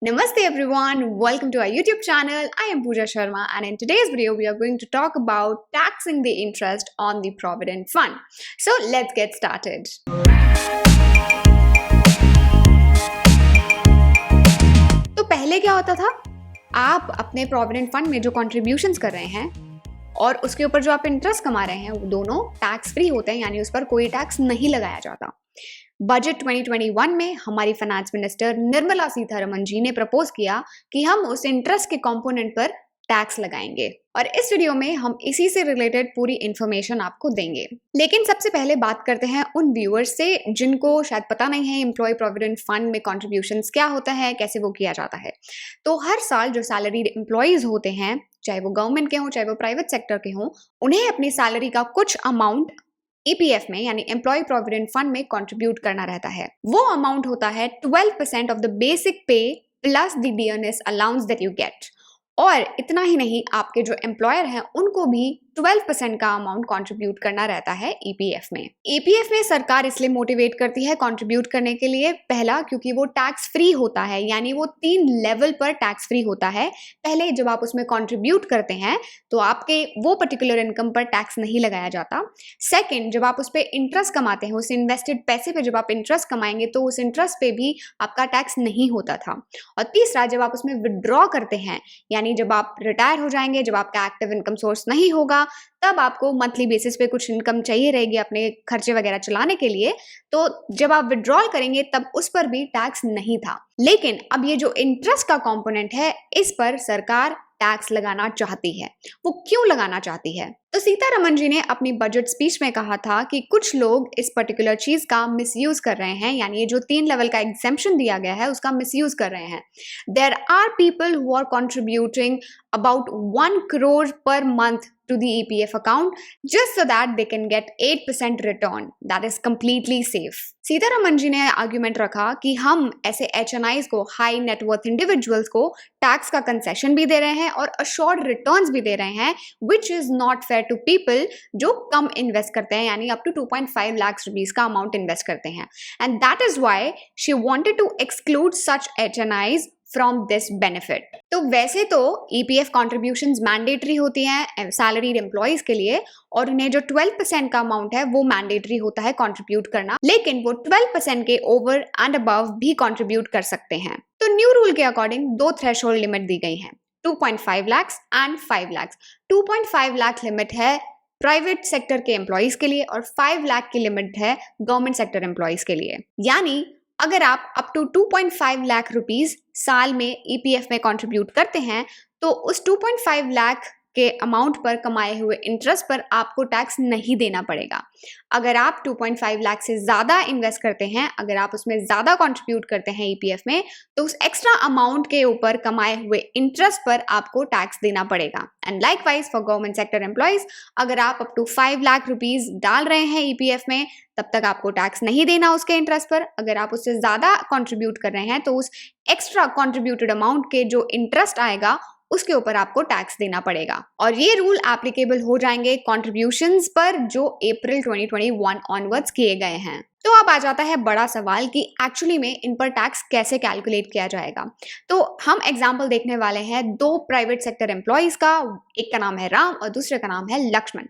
Namaste everyone, welcome to our YouTube channel. I am Pooja Sharma and in today's video we are going to talk about taxing the interest on the Provident Fund. So let's get started. तो पहले क्या होता था, आप अपने provident fund में जो contributions कर रहे हैं और उसके ऊपर जो आप इंटरेस्ट कमा रहे हैं वो दोनों टैक्स फ्री होते हैं, यानी उस पर कोई टैक्स नहीं लगाया जाता। बजट 2021 में हमारी फाइनेंस मिनिस्टर निर्मला सीतारमण जी ने प्रपोज किया कि हम उस इंटरेस्ट के कंपोनेंट पर टैक्स लगाएंगे और इस वीडियो में हम इसी से रिलेटेड पूरी इंफॉर्मेशन आपको देंगे। लेकिन सबसे पहले बात करते हैं उन व्यूअर्स से जिनको शायद पता नहीं है एम्प्लॉय प्रोविडेंट फंड में कॉन्ट्रीब्यूशंस क्या होता है, कैसे वो किया जाता है। तो हर साल जो सैलरीड एम्प्लॉयज होते हैं, चाहे वो गवर्नमेंट के हों चाहे वो प्राइवेट सेक्टर के हों, उन्हें अपनी सैलरी का कुछ अमाउंट ईपीएफ में यानी एम्प्लॉय प्रोविडेंट फंड में कंट्रीब्यूट करना रहता है। वो अमाउंट होता है 12% ऑफ द बेसिक पे plus the dearness allowance that you get. और इतना ही नहीं, आपके जो एम्प्लॉयर हैं उनको भी 12% का अमाउंट कंट्रीब्यूट करना रहता है ईपीएफ में। ईपीएफ में सरकार इसलिए मोटिवेट करती है कंट्रीब्यूट करने के लिए, पहला क्योंकि वो टैक्स फ्री होता है, यानी वो 3 लेवल पर टैक्स फ्री होता है। पहले जब आप उसमें कंट्रीब्यूट करते हैं तो आपके वो पर्टिकुलर इनकम पर टैक्स नहीं लगाया जाता। सेकेंड, जब आप उस पर इंटरेस्ट कमाते हैं, उस इन्वेस्टेड पैसे पे जब आप इंटरेस्ट कमाएंगे तो उस इंटरेस्ट पे भी आपका टैक्स नहीं होता था। और तीसरा, जब आप उसमें विड्रॉ करते हैं, यानी जब आप रिटायर हो जाएंगे, जब आपका एक्टिव इनकम सोर्स नहीं होगा, तब आपको मंथली बेसिस पे कुछ इनकम चाहिए रहेगी अपने खर्चे वगैरह चलाने के लिए, तो जब आप विड्रॉल करेंगे तब उस पर भी टैक्स नहीं था। लेकिन अब ये जो इंटरेस्ट का कंपोनेंट है, इस पर सरकार टैक्स लगाना चाहती है। वो क्यों लगाना चाहती है? तो सीतारमण जी ने अपनी बजट स्पीच में कहा था कि कुछ लोग इस पर्टिकुलर चीज का मिसयूज कर रहे हैं, यानी ये जो 3 लेवल का एग्जेम्पशन दिया गया है उसका मिसयूज कर रहे हैं। There are people who are contributing about 1 crore per month to the EPF account just so that they can get 8% return. That is completely safe. Sitharaman ji ने आर्ग्यूमेंट रखा कि हम ऐसे HNIs को, हाई नेटवर्थ इंडिविजुअल्स को टैक्स का concession भी दे रहे हैं और अश्योर्ड रिटर्न्स भी दे रहे हैं, which is not fair to people जो कम इन्वेस्ट करते हैं, यानी अप टू 2.5 लाख रुपीज का अमाउंट इन्वेस्ट करते हैं। And that is why she wanted to exclude such HNIs from this benefit. तो वैसे तो ईपीएफ कॉन्ट्रीब्यूशंस मैंडेटरी होती हैं सैलरीड एम्प्लॉयज के लिए और उन्हें जो 12% का अमाउंट है वो मैंडेटरी होता है कंट्रीब्यूट करना, लेकिन वो 12% के ओवर एंड अबव भी कंट्रीब्यूट कर सकते हैं। तो न्यू रूल के अकॉर्डिंग 2 थ्रेशोल्ड लिमिट दी गई हैं, 2.5 लाख एंड 5 लाख। 2.5 लाख लिमिट है प्राइवेट सेक्टर के एम्प्लॉयज के लिए और 5 लाख की लिमिट है गवर्नमेंट सेक्टर एम्प्लॉयज के लिए। यानी अगर आप अप टू 2.5 लाख रुपीस साल में ईपीएफ में कंट्रीब्यूट करते हैं तो उस 2.5 लाख के अमाउंट पर कमाए हुए इंटरेस्ट पर आपको टैक्स नहीं देना पड़ेगा। अगर आप 2.5 लाख से ज़्यादा इन्वेस्ट करते हैं, अगर आप उसमें ज़्यादा कंट्रीब्यूट करते हैं ईपीएफ में, तो उस एक्स्ट्रा अमाउंट के ऊपर कमाए हुए इंटरेस्ट पर आपको टैक्स देना पड़ेगा। And likewise for government sector employees, अगर आप अप टू 5 लाख रुपीज डाल रहे हैं ईपीएफ में, तब तक आपको टैक्स नहीं देना उसके इंटरेस्ट पर। अगर आप उससे ज़्यादा कंट्रीब्यूट कर रहे हैं तो उस एक्स्ट्रा कंट्रीब्यूटेड अमाउंट के जो इंटरेस्ट आएगा उसके ऊपर आपको टैक्स देना पड़ेगा। और ये रूल एप्लीकेबल हो जाएंगे कॉन्ट्रीब्यूशंस पर जो अप्रैल 2021 ऑनवर्ड्स किए गए हैं। तो अब आ जाता है बड़ा सवाल कि एक्चुअली में इन पर टैक्स कैसे कैलकुलेट किया जाएगा। तो हम एग्जांपल देखने वाले हैं 2 प्राइवेट सेक्टर एम्प्लॉयज का, एक का नाम है राम और दूसरे का नाम है लक्ष्मण।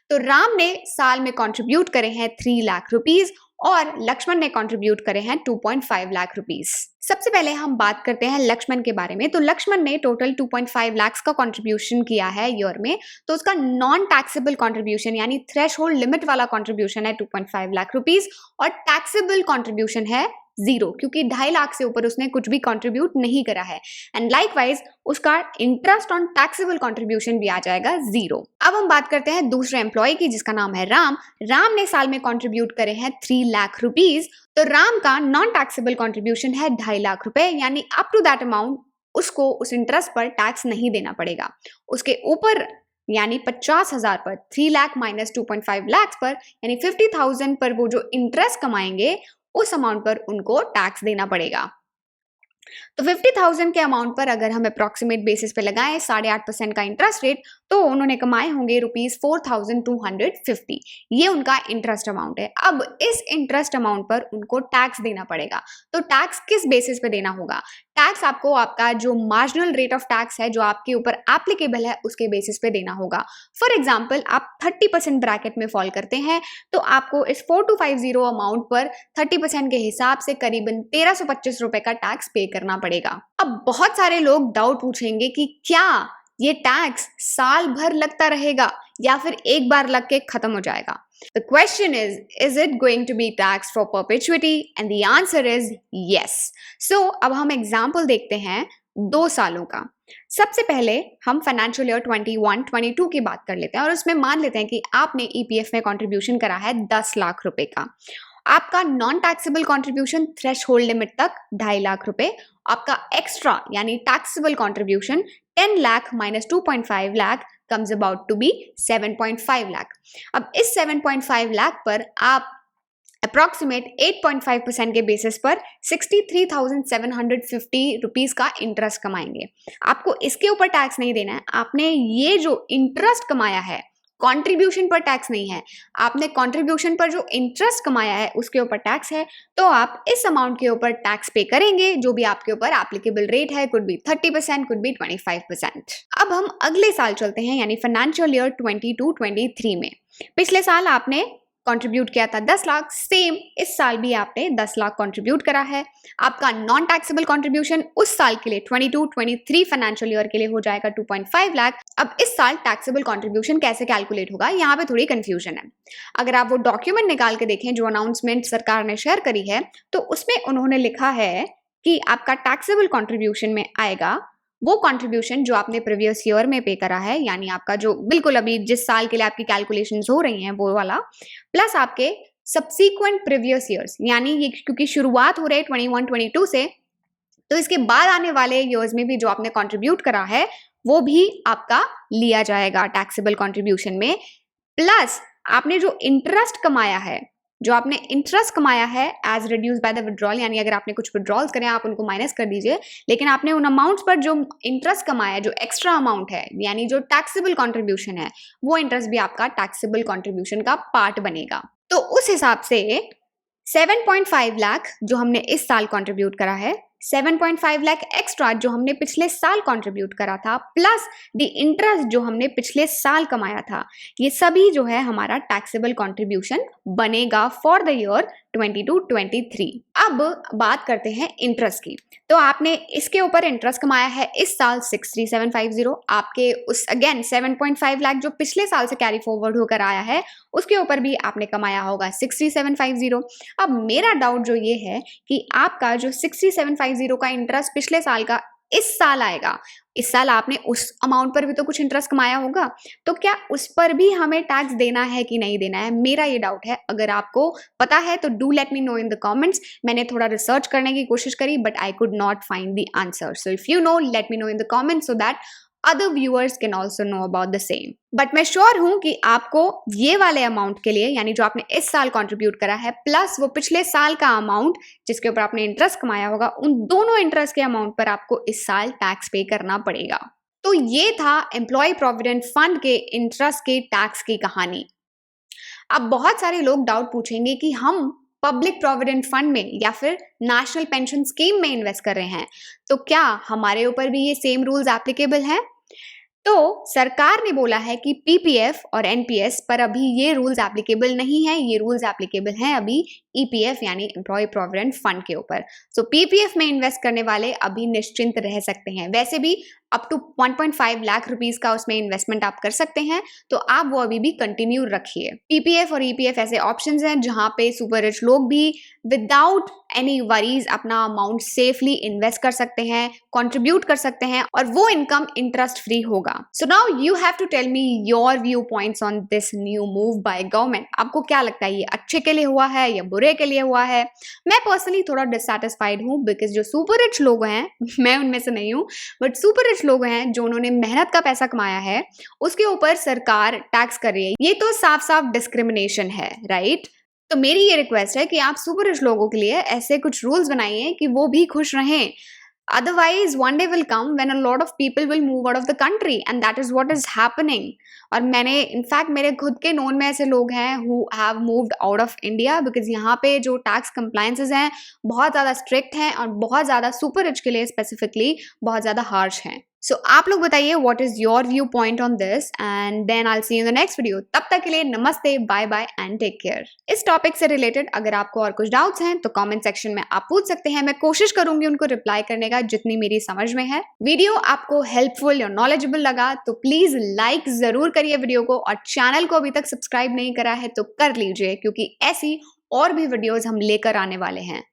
तो राम ने साल में कंट्रीब्यूट करे हैं 3 लाख रुपीज और लक्ष्मण ने कंट्रीब्यूट करे हैं 2.5 लाख रुपीस। सबसे पहले हम बात करते हैं लक्ष्मण के बारे में। तो लक्ष्मण ने टोटल 2.5 लाख का कंट्रीब्यूशन किया है ईयर में, तो उसका नॉन टैक्सेबल कंट्रीब्यूशन यानी थ्रेशोल्ड लिमिट वाला कंट्रीब्यूशन है 2.5 लाख रुपीस और टैक्सेबल कंट्रीब्यूशन है 0, क्योंकि 2.5 लाख से ऊपर उसने कुछ भी कंट्रीब्यूट नहीं करा है। एंड लाइकवाइज उसका इंटरेस्ट ऑन टैक्सेबल कंट्रीब्यूशन भी आ जाएगा 0। अब हम बात करते हैं दूसरे एम्प्लॉय की जिसका नाम है राम। राम ने साल में कंट्रीब्यूट करे हैं 3 लाख रुपीज, तो राम का नॉन टैक्सेबल कंट्रीब्यूशन है 2.5 लाख रुपए, यानी अप टू दैट अमाउंट उसको उस इंटरेस्ट पर टैक्स नहीं देना पड़ेगा। उसके ऊपर यानी 50,000 पर 3 लाख माइनस 2.5 लाख पर यानी 50,000 पर वो जो इंटरेस्ट कमाएंगे उस अमाउंट पर उनको टैक्स देना पड़ेगा। तो 50,000 के अमाउंट पर अगर हम अप्रॉक्सीमेट बेसिस पे लगाएं 8.5% का इंटरेस्ट रेट, तो उन्होंने कमाए होंगे ₹4,250। ये उनका इंटरेस्ट अमाउंट है। अब इस इंटरेस्ट अमाउंट पर उनको टैक्स देना पड़ेगा। तो टैक्स किस बेसिस पे देना होगा? टैक्स आपको आपका जो मार्जिनल रेट ऑफ टैक्स है जो आपके ऊपर एप्लीकेबल है उसके बेसिस पे देना होगा। फॉर एग्जाम्पल आप 30% ब्रैकेट में फॉल करते हैं तो आपको इस 4250 अमाउंट पर 30% के हिसाब से करीबन 1325 रुपए का टैक्स पे करना पड़ेगा। अब बहुत सारे लोग डाउट पूछेंगे कि क्या ये टैक्स साल भर लगता रहेगा या फिर एक बार लग के खत्म हो जाएगा? The question is it going to be taxed for perpetuity? And the answer is yes. So, अब हम एग्जाम्पल देखते हैं 2 सालों का। सबसे पहले हम फाइनेंशियल ईयर 21-22 की बात कर लेते हैं और उसमें मान लेते हैं कि आपने ईपीएफ में कंट्रीब्यूशन करा है 10 लाख रुपए का। आपका non taxable contribution threshold limit तक 2.5 लाख रुपए, आपका एक्स्ट्रा यानी taxable contribution 10 lakh minus 2.5 lakh comes about to be 7.5 lakh. अब इस 7.5 लाख पर आप अप्रॉक्सीमेट 8.5% के बेसिस पर 63,750 रुपीज का इंटरेस्ट कमाएंगे। आपको इसके ऊपर टैक्स नहीं देना है, आपने ये जो इंटरेस्ट कमाया है कंट्रीब्यूशन पर टैक्स नहीं है, आपने कंट्रीब्यूशन पर जो इंटरेस्ट कमाया है उसके ऊपर टैक्स है, तो आप इस अमाउंट के ऊपर टैक्स पे करेंगे जो भी आपके ऊपर एप्लीकेबल रेट है, कुड बी 30%, कुड बी 25%। अब हम अगले साल चलते हैं यानी फाइनेंशियल ईयर 22-23 में। पिछले साल आपने कंट्रीब्यूट किया था 10 लाख, सेम इस साल भी आपने 10 लाख कंट्रीब्यूट करा है। आपका नॉन टैक्सेबल कंट्रीब्यूशन उस साल के लिए 22-23 फाइनेंशियल ईयर के लिए हो जाएगा 2.5 लाख। अब इस साल टैक्सेबल कंट्रीब्यूशन कैसे कैलकुलेट होगा, यहाँ पे थोड़ी कंफ्यूजन है। अगर आप वो डॉक्यूमेंट निकाल के देखें जो अनाउंसमेंट सरकार ने शेयर करी है तो उसमें उन्होंने लिखा है कि आपका टैक्सेबल कंट्रीब्यूशन में आएगा वो कंट्रीब्यूशन जो आपने प्रीवियस ईयर में पे करा है, यानी आपका जो बिल्कुल अभी जिस साल के लिए आपकी कैलकुलेशंस हो रही हैं वो वाला, प्लस आपके सब्सीक्वेंट प्रीवियस ईयर्स, यानी ये क्योंकि शुरुआत हो रही है 21-22 से, तो इसके बाद आने वाले ईयर्स में भी जो आपने कंट्रीब्यूट करा है वो भी आपका लिया जाएगा टैक्सेबल कंट्रीब्यूशन में। प्लस आपने जो इंटरेस्ट कमाया है, जो आपने इंटरेस्ट कमाया है as reduce by the withdrawal, यानी अगर आपने कुछ विड्रॉल्स करें आप उनको माइनस कर दीजिए, लेकिन आपने उन अमाउंट्स पर जो इंटरेस्ट कमाया है, जो एक्स्ट्रा अमाउंट है यानी जो टैक्सेबल कंट्रीब्यूशन है, वो इंटरेस्ट भी आपका टैक्सेबल कंट्रीब्यूशन का पार्ट बनेगा। तो उस हिसाब से 7.5 लाख जो हमने इस साल कंट्रीब्यूट करा है, 7.5 लाख एक्स्ट्रा जो हमने पिछले साल कंट्रीब्यूट करा था, प्लस द इंटरेस्ट जो हमने पिछले साल कमाया था, ये सभी जो है हमारा टैक्सेबल कंट्रीब्यूशन बनेगा फॉर द ईयर 22-23। अब बात करते हैं इंटरेस्ट की। तो आपने इसके ऊपर इंटरेस्ट कमाया है इस साल 63750, आपके उस अगेन 7.5 लाख जो पिछले साल से कैरी फॉरवर्ड होकर आया है उसके ऊपर भी आपने कमाया होगा 63750। अब मेरा डाउट जो ये है कि आपका जो 63750 का इंटरेस्ट पिछले साल का इस साल आएगा, इस साल आपने उस अमाउंट पर भी तो कुछ इंटरेस्ट कमाया होगा, तो क्या उस पर भी हमें टैक्स देना है कि नहीं देना है, मेरा ये डाउट है। अगर आपको पता है तो do let me know in the comments. मैंने थोड़ा रिसर्च करने की कोशिश करी but I could not find the answer, so if you know let me know in the comments so that other viewers can also know about the same। But मैं sure हूं कि आपको ये वाले अमाउंट के लिए, यानी जो आपने इस साल कंट्रीब्यूट करा है प्लस वो पिछले साल का अमाउंट जिसके ऊपर आपने इंटरेस्ट कमाया होगा, उन दोनों इंटरेस्ट के अमाउंट पर आपको इस साल टैक्स पे करना पड़ेगा। तो ये था एम्प्लॉय प्रोविडेंट फंड के इंटरेस्ट के टैक्स की कहानी। अब बहुत सारे लोग डाउट पूछेंगे कि हम पब्लिक प्रोविडेंट फंड में या फिर नेशनल पेंशन स्कीम में इन्वेस्ट कर रहे हैं, तो क्या हमारे ऊपर भी ये सेम रूल्स एप्लीकेबल हैं? तो सरकार ने बोला है कि पीपीएफ और एनपीएस पर अभी ये रूल्स एप्लीकेबल नहीं है, ये रूल्स एप्लीकेबल हैं अभी ईपीएफ यानी एम्प्लॉय प्रोविडेंट फंड के ऊपर। सो पीपीएफ में इन्वेस्ट करने वाले अभी निश्चिंत रह सकते हैं। वैसे भी अप टू 1.5 लाख रुपीस का उसमें इन्वेस्टमेंट आप कर सकते हैं, तो आप वो अभी भी कंटिन्यू रखिए। पीपीएफ और ईपीएफ ऐसे ऑप्शंस हैं जहां पे सुपर रिच लोग भी विदाउट एनी वरीज अपना अमाउंट सेफली इन्वेस्ट कर सकते हैं, कंट्रीब्यूट कर सकते हैं और वो इनकम इंटरेस्ट फ्री होगा। So now you have to tell me your view points on this new move by government. आपको क्या लगता है, ये अच्छे के लिए हुआ है या बुरे के लिए हुआ है? मैं पर्सनली थोड़ा डिससैटिस्फाइड हूँ बिकॉज जो सुपर रिच लोग हैं, मैं उनमें से नहीं हूँ, बट सुपर रिच लोग हैं जो उन्होंने मेहनत का पैसा कमाया है उसके ऊपर सरकार टैक्स कर रही है। ये तो साफ साफ डिस्क्रिमिनेशन है, राइट? तो मेरी ये रिक्वेस्ट है कि आप सुपर रिच लोगों के लिए ऐसे कुछ रूल्स बनाइए कि वो भी खुश रहें। Otherwise, one day will come when a lot of people will move out of the country, and that is what is happening. और मैंने इनफैक्ट मेरे खुद के नोन में ऐसे लोग हैं who have moved out of India because यहाँ पे जो टैक्स कंप्लायंसेस हैं बहुत ज़्यादा स्ट्रिक्ट हैं और बहुत ज़्यादा सुपर रिच के लिए स्पेसिफिकली बहुत ज़्यादा हार्श हैं. सो आप लोग बताइए what is your view point on this, and then I will see you in the next video. तब तक के लिए नमस्ते, bye bye and take care. इस टॉपिक से रिलेटेड अगर आपको और कुछ डाउट्स हैं तो कमेंट सेक्शन में आप पूछ सकते हैं. मैं कोशिश करूंगी उनको रिप्लाई करने का जितनी मेरी समझ में है. वीडियो आपको हेल्पफुल या नॉलेजेबल लगा तो प्लीज लाइक जरूर करिए वीडियो को, और चैनल को अभी तक सब्सक्राइब नहीं करा है तो कर लीजिए, क्योंकि ऐसी और भी वीडियोस हम लेकर आने वाले हैं.